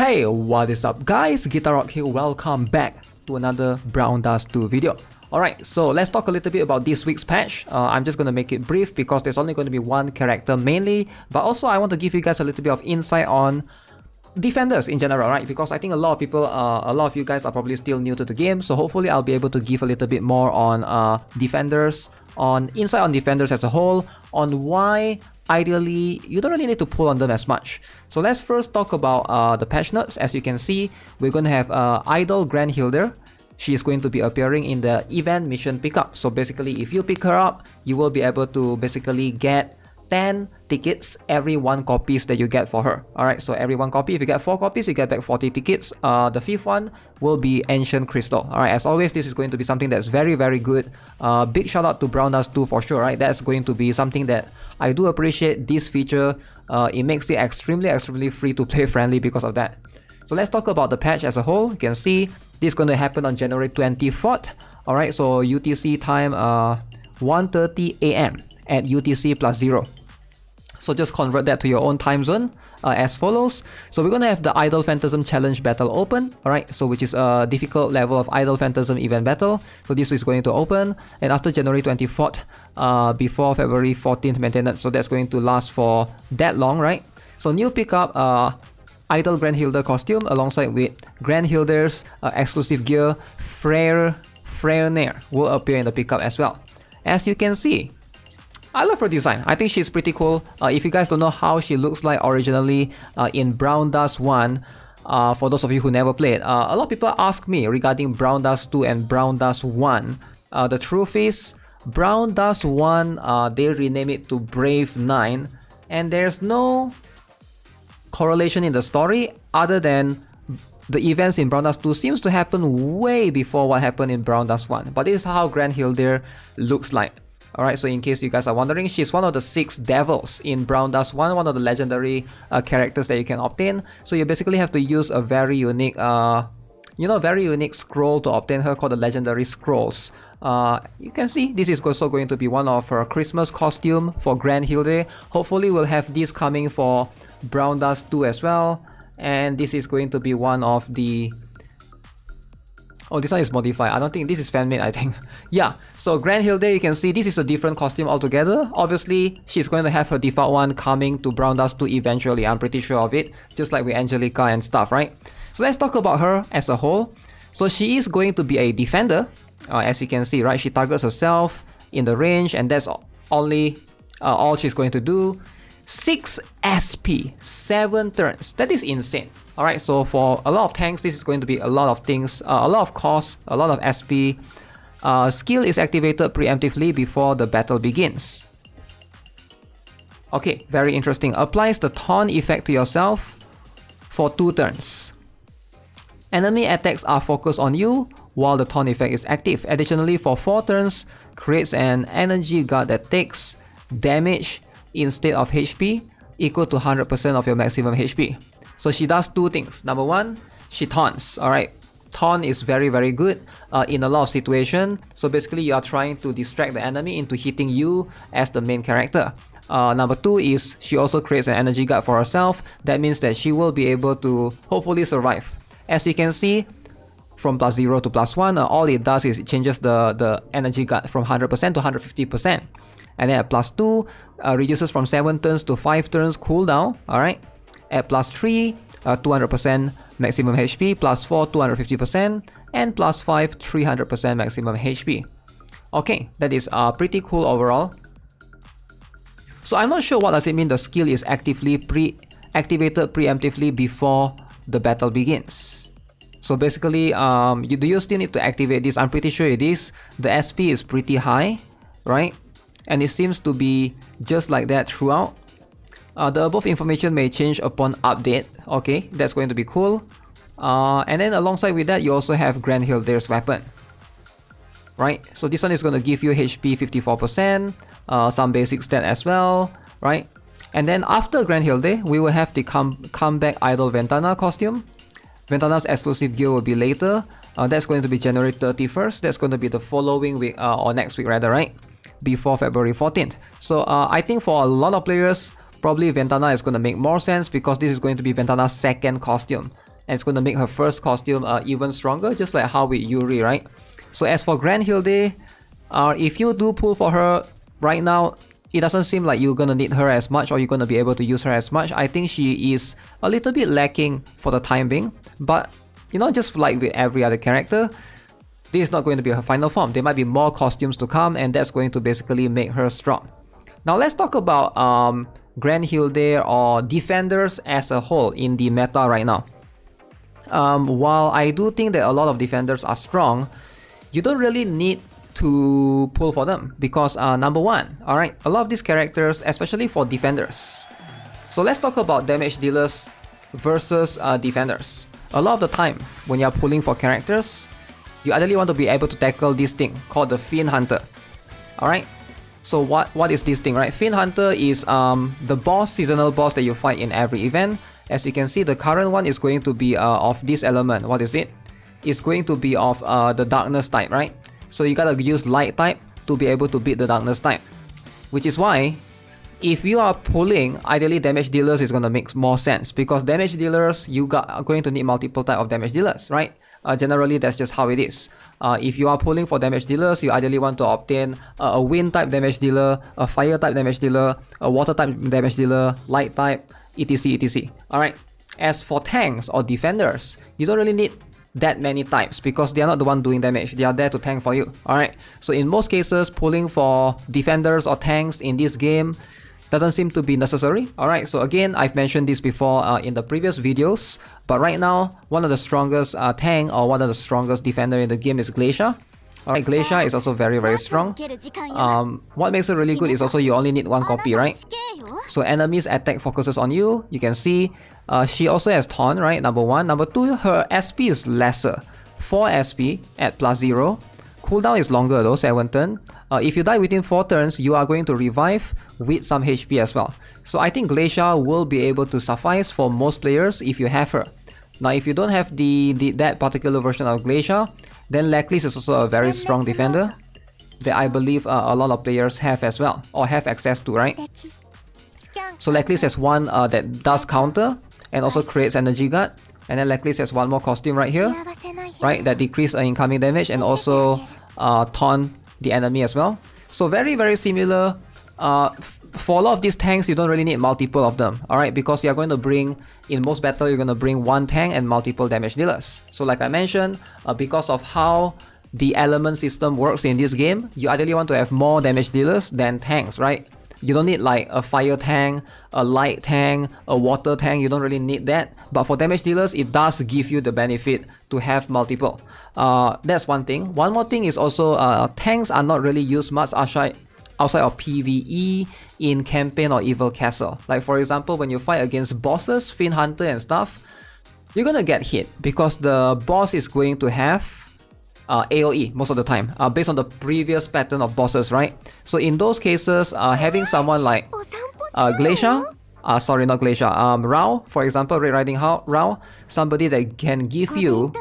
Hey, what is up guys? GuitarRock here, welcome back to another Brown Dust 2 video. Alright, so let's talk a little bit about this week's patch. I'm just gonna make it brief because there's only going to be one character mainly, but also I want to give you guys a little bit of insight on defenders in general, right? Because I think a lot of you guys are probably still new to the game, so hopefully I'll be able to give a little bit more on defenders, on insight on defenders as a whole, on why ideally you don't really need to pull on them as much. So let's first talk about the patch notes. As you can see, we're going to have Idol Gran. She is going to be appearing in the event mission pickup. So basically, if you pick her up, you will be able to basically get 10 tickets every 1 copies that you get for her. Alright, so every 1 copy, if you get 4 copies, you get back 40 tickets. The 5th one will be Ancient Crystal. Alright, as always, this is going to be something that's very, very good. Big shout out to Brown Dust 2 for sure, right? That's going to be something that I do appreciate this feature. It makes it extremely free to play friendly because of that. So let's talk about the patch as a whole. You can see this is going to happen on January 24th. Alright, so UTC time 1:30 AM at UTC +0. So just convert that to your own time zone as follows. So we're going to have the Idol Phantasm Challenge Battle open. Alright, so which is a difficult level of Idol Phantasm event battle. So this is going to open. And after January 24th, before February 14th maintenance. So that's going to last for that long, right? So new pickup, Idol Granhildr costume alongside with Granhildr'S exclusive gear, Freyr will appear in the pickup as well. As you can see, I love her design. I think she's pretty cool. If you guys don't know how she looks like originally in Brown Dust 1, for those of you who never played, a lot of people ask me regarding Brown Dust 2 and Brown Dust 1. The truth is, Brown Dust 1, they renamed it to Brave 9, and there's no correlation in the story other than the events in Brown Dust 2 seems to happen way before what happened in Brown Dust 1. But this is how Granhildr looks like. Alright, so in case you guys are wondering, she's one of the 6 devils in Brown Dust 1, one of the legendary characters that you can obtain. So you basically have to use a very unique, very unique scroll to obtain her called the Legendary Scrolls. You can see this is also going to be one of her Christmas costume for Granhildr. Hopefully we'll have this coming for Brown Dust 2 as well. And this is going to be one of the... Oh, this one is modified. I don't think this is fan-made, I think. Yeah, so Granhildr, you can see this is a different costume altogether. Obviously, she's going to have her default one coming to Brown Dust 2 eventually. I'm pretty sure of it. Just like with Angelica and stuff, right? So let's talk about her as a whole. So she is going to be a defender. As you can see, right? She targets herself in the range, and that's only all she's going to do. 6 SP, 7 turns. That is insane. Alright, so for a lot of tanks, this is going to be a lot of things, a lot of cost, a lot of SP. Skill is activated preemptively before the battle begins. Okay, very interesting. Applies the taunt effect to yourself for 2 turns. Enemy attacks are focused on you while the taunt effect is active. Additionally, for 4 turns, creates an energy guard that takes damage instead of HP equal to 100% of your maximum HP. So she does 2 things. Number 1, she taunts. Alright, taunt is very good in a lot of situations. So basically you are trying to distract the enemy into hitting you as the main character. Number 2 is she also creates an energy guard for herself. That means that she will be able to hopefully survive. As you can see, from +0 to +1, all it does is it changes the energy guard from 100% to 150%. And then at +2, reduces from 7 turns to 5 turns cooldown. Alright. At +3, 200% maximum HP, +4, 250%, and +5, 300% maximum HP. Okay, that is pretty cool overall. So I'm not sure what does it mean the skill is activated preemptively before the battle begins. So basically, do you still need to activate this? I'm pretty sure it is. The SP is pretty high, right? And it seems to be just like that throughout. The above information may change upon update. Okay, that's going to be cool. And then alongside with that, you also have Granhildr'S weapon. Right, so this one is going to give you HP 54%, some basic stat as well, right? And then after Granhildr, we will have the comeback Idol Ventana costume. Ventana's exclusive gear will be later. That's going to be January 31st. That's going to be the following week, or next week rather, right? Before February 14th. So I think for a lot of players, probably Ventana is going to make more sense because this is going to be Ventana's second costume. and it's going to make her first costume even stronger, just like how with Yuri, right? So as for GRANHILDR'S, if you do pull for her right now, it doesn't seem like you're gonna need her as much or you're gonna be able to use her as much. I think she is a little bit lacking for the time being, but you know, just like with every other character, this is not going to be her final form. There might be more costumes to come, and that's going to basically make her strong. Now let's talk about GRANHILDR'S or defenders as a whole in the meta right now. While I do think that a lot of defenders are strong, you don't really need to pull for them because number one, alright, a lot of these characters, especially for defenders. So let's talk about damage dealers versus defenders. A lot of the time when you're pulling for characters, you ideally want to be able to tackle this thing called the Fiend Hunter. Alright, so what is this thing, right? Fiend Hunter is the boss, seasonal boss that you fight in every event. As you can see, the current one is going to be of this element. What is it? It's going to be of the darkness type, right? So you gotta use light type to be able to beat the darkness type. Which is why, if you are pulling, ideally damage dealers is gonna make more sense, because damage dealers, are going to need multiple type of damage dealers, right? Generally, that's just how it is. If you are pulling for damage dealers, you ideally want to obtain a wind type damage dealer, a fire type damage dealer, a water type damage dealer, light type, etc, etc. Alright. As for tanks or defenders, you don't really need that many types because they are not the one doing damage. They are there to tank for you. Alright, so in most cases, pulling for defenders or tanks in this game doesn't seem to be necessary. Alright, so again, I've mentioned this before in the previous videos, but right now, one of the strongest tank or one of the strongest defender in the game is Glacier. Alright, Glacier is also very, very strong. What makes it really good is also you only need one copy, right? So enemies attack focuses on you. You can see she also has Taunt, right? Number one. Number two, her SP is lesser. 4 SP at +0. Cooldown is longer though, 7 turns. If you die within 4 turns, you are going to revive with some HP as well. So I think Glacier will be able to suffice for most players if you have her. Now if you don't have that particular version of Glacier, then Leclis is also a very strong defender that I believe a lot of players have as well, or have access to, right? So Leclis has one that does counter and also creates energy guard, and then Leclis has one more costume right here, right, that decrease incoming damage and also taunt the enemy as well. So very, very similar. For a lot of these tanks, you don't really need multiple of them, alright, because you're going to bring, in most battle, you're going to bring one tank and multiple damage dealers. So like I mentioned, because of how the element system works in this game, you ideally want to have more damage dealers than tanks, right? You don't need like a fire tank, a light tank, a water tank, you don't really need that. But for damage dealers, it does give you the benefit to have multiple. That's one thing. One more thing is also tanks are not really used much outside of PvE in campaign or evil castle. Like for example, when you fight against bosses, Fiend Hunter and stuff, you're gonna get hit because the boss is going to have AoE most of the time, based on the previous pattern of bosses, right? So in those cases, having someone like Glacier, sorry, not Glacier, Rao, for example, Red Riding Rao, somebody that can give you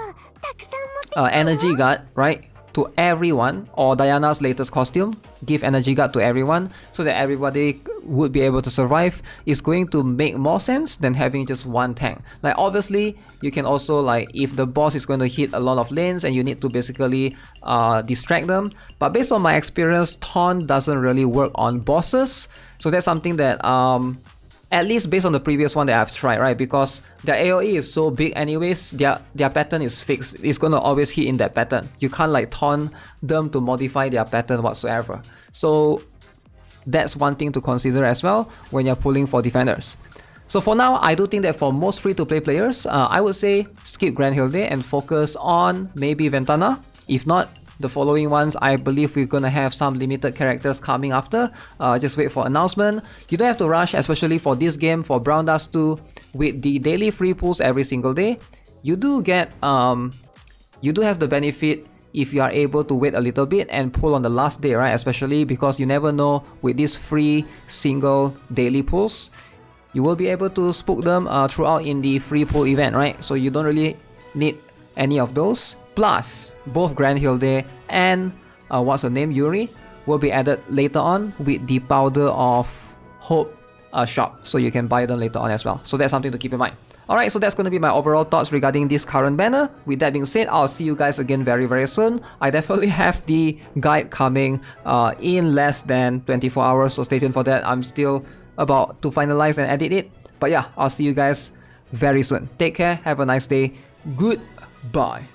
energy guard, right, to everyone, or Diana's latest costume, give energy guard to everyone so that everybody would be able to survive, is going to make more sense than having just one tank. Like obviously, you can also, like, if the boss is going to hit a lot of lanes and you need to basically distract them, but based on my experience, taunt doesn't really work on bosses. So that's something that at least based on the previous one that I've tried, right? Because their AoE is so big anyways, their pattern is fixed. It's gonna always hit in that pattern. You can't like taunt them to modify their pattern whatsoever. So that's one thing to consider as well when you're pulling for defenders. So for now, I do think that for most free-to-play players, I would say skip GRANHILDR'S and focus on maybe Ventana. If not, the following ones, I believe we're gonna have some limited characters coming after. Just wait for announcement. You don't have to rush, especially for this game, for Brown Dust 2, with the daily free pulls every single day. You do get, you do have the benefit if you are able to wait a little bit and pull on the last day, right? Especially because you never know with these free single daily pulls, you will be able to spook them throughout in the free pull event, right? So you don't really need any of those. Plus, both GRANHILDR'S and what's her name, Yuri, will be added later on with the Powder of Hope shop, so you can buy them later on as well. So that's something to keep in mind. Alright, so that's going to be my overall thoughts regarding this current banner. With that being said, I'll see you guys again very soon. I definitely have the guide coming in less than 24 hours, so stay tuned for that. I'm still about to finalize and edit it. But yeah, I'll see you guys very soon. Take care, have a nice day, goodbye.